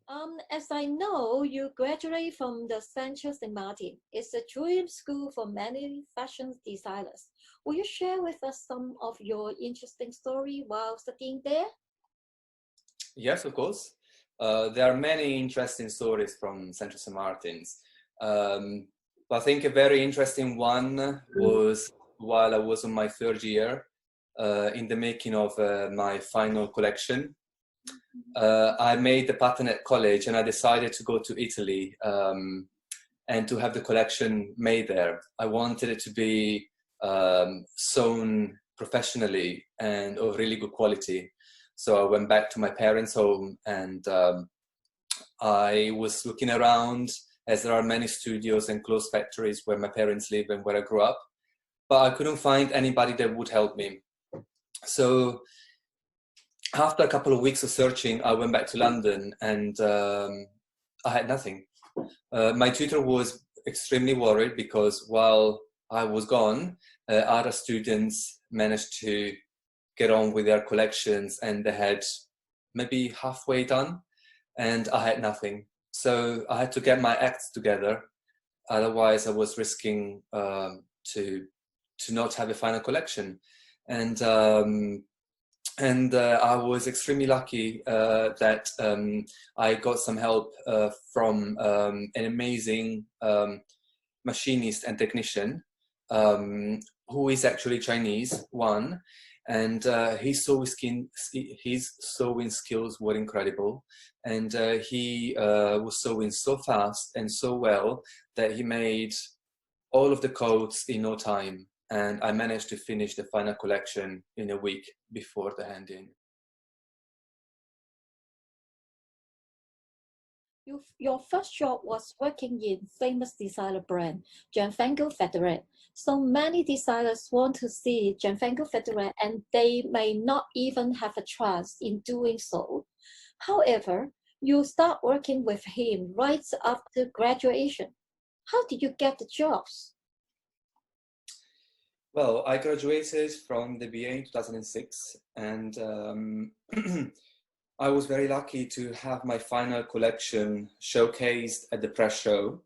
As I know, you graduated from the Central St. Martin. It's a dream school for many fashion designers. Will you share with us some of your interesting story while studying there? Yes, of course. There are many interesting stories from Central St. Martin's. Um, but I think a very interesting one was while I was on my third year in the making of my final collection. I made the pattern at college and I decided to go to Italy and to have the collection made there. I wanted it to be sewn professionally and of really good quality. So I went back to my parents' home and I was looking around, as there are many studios and clothes factories where my parents live and where I grew up, but I couldn't find anybody that would help me. So after a couple of weeks of searching, I went back to London and I had nothing. My tutor was extremely worried because while I was gone, other students managed to get on with their collections and they had maybe halfway done and I had nothing. So I had to get my acts together. Otherwise I was risking to not have a final collection. And I was extremely lucky that I got some help from an amazing machinist and technician who is actually Chinese, one, and his sewing skills were incredible, and he was sewing so fast and so well that he made all of the coats in no time, and I managed to finish the final collection in a week before the hand-in. Your first job was working in famous designer brand Gianfranco Federer. So many designers want to see Gianfranco Federer and they may not even have a chance in doing so. However, you start working with him right after graduation. How did you get the jobs? Well, I graduated from the BA in 2006 and I was very lucky to have my final collection showcased at the press show.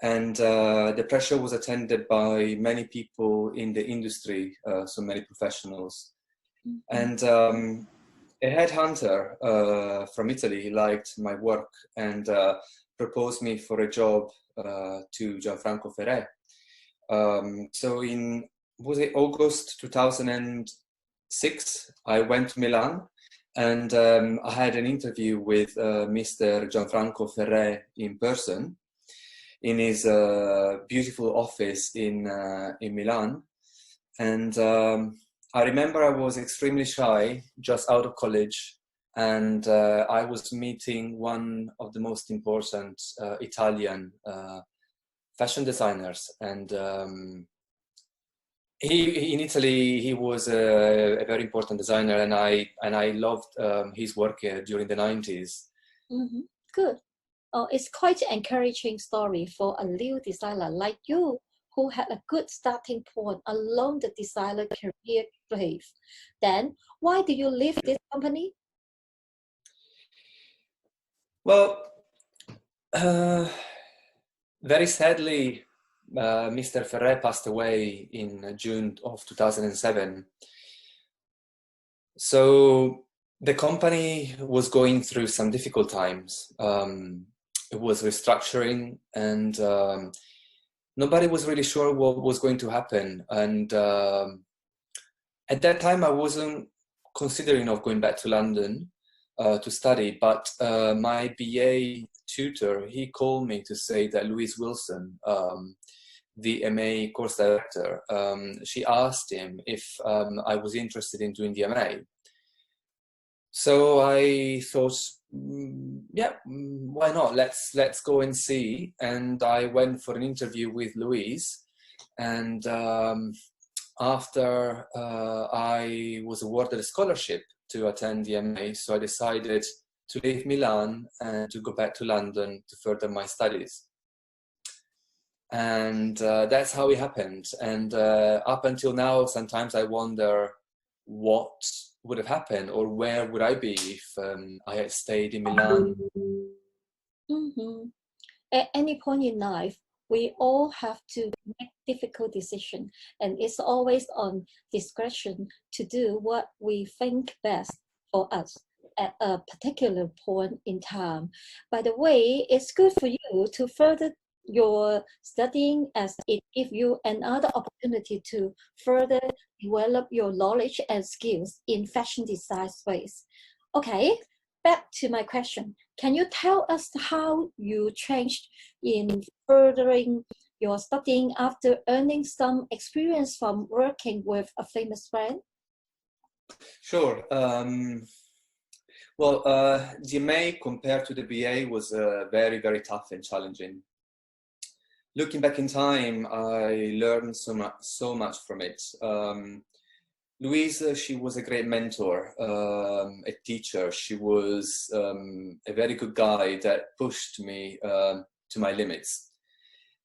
And the press show was attended by many people in the industry, so many professionals. Mm-hmm. And a headhunter from Italy liked my work and proposed me for a job to Gianfranco Ferré. So in, was it August 2006, I went to Milan and I had an interview with Mr. Gianfranco Ferré in person in his beautiful office in Milan. And I remember I was extremely shy, just out of college, and I was meeting one of the most important Italian fashion designers. And in Italy, he was a very important designer, and I loved his work during the 90s. Mm-hmm. Good. It's quite an encouraging story for a new designer like you, who had a good starting point along the designer career path. Then, why did you leave this company? Well, very sadly, Mr. Ferré passed away in June of 2007. So the company was going through some difficult times. It was restructuring and nobody was really sure what was going to happen. And at that time, I wasn't considering of going back to London to study, but my BA tutor, he called me to say that Louise Wilson, the MA course director, she asked him if I was interested in doing the MA. So I thought, yeah, why not? Let's go and see. And I went for an interview with Louise, and after I was awarded a scholarship to attend the MA, so I decided to leave Milan and to go back to London to further my studies. And that's how it happened. And up until now, sometimes I wonder what would have happened or where would I be if I had stayed in Milan Mhm. At any point in life, we all have to make difficult decisions, and it's always on discretion to do what we think best for us at a particular point in time. By the way, it's good for you to further your studying as it gives you another opportunity to further develop your knowledge and skills in fashion design space. Okay, back to my question. Can you tell us how you changed in furthering your studying after earning some experience from working with a famous brand? Sure. Well, the MA compared to the BA was very, very tough and challenging. Looking back in time, I learned so much from it. Louise, she was a great mentor, a teacher. She was a very good guide that pushed me to my limits.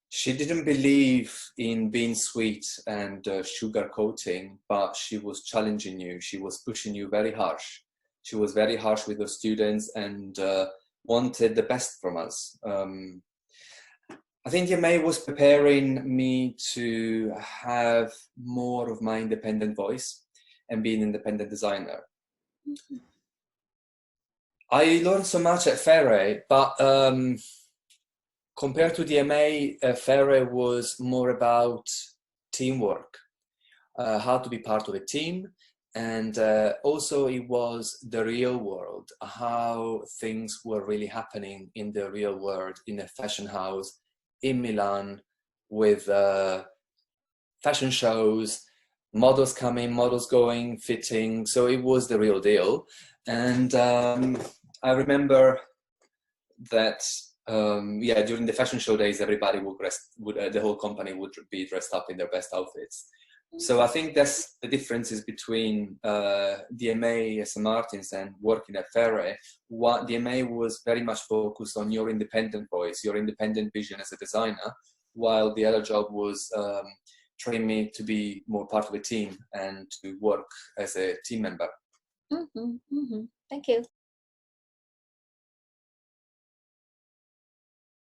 She didn't believe in being sweet and sugarcoating, but she was challenging you. She was pushing you very harsh. She was very harsh with the students and wanted the best from us. I think Yamei was preparing me to have more of my independent voice and be an independent designer. I learned so much at Ferre, but compared to the MA, Ferre was more about teamwork, how to be part of a team, and also it was the real world, how things were really happening in the real world, in a fashion house in Milan, with fashion shows, models coming, models going, fitting. So it was the real deal. And I remember that, yeah, during the fashion show days, everybody the whole company would be dressed up in their best outfits. So I think that's the differences between DMA as a Martins and working at Ferre. What DMA was very much focused on your independent voice, your independent vision as a designer, while the other job was train me to be more part of a team and to work as a team member. Mm-hmm, mm-hmm. Thank you.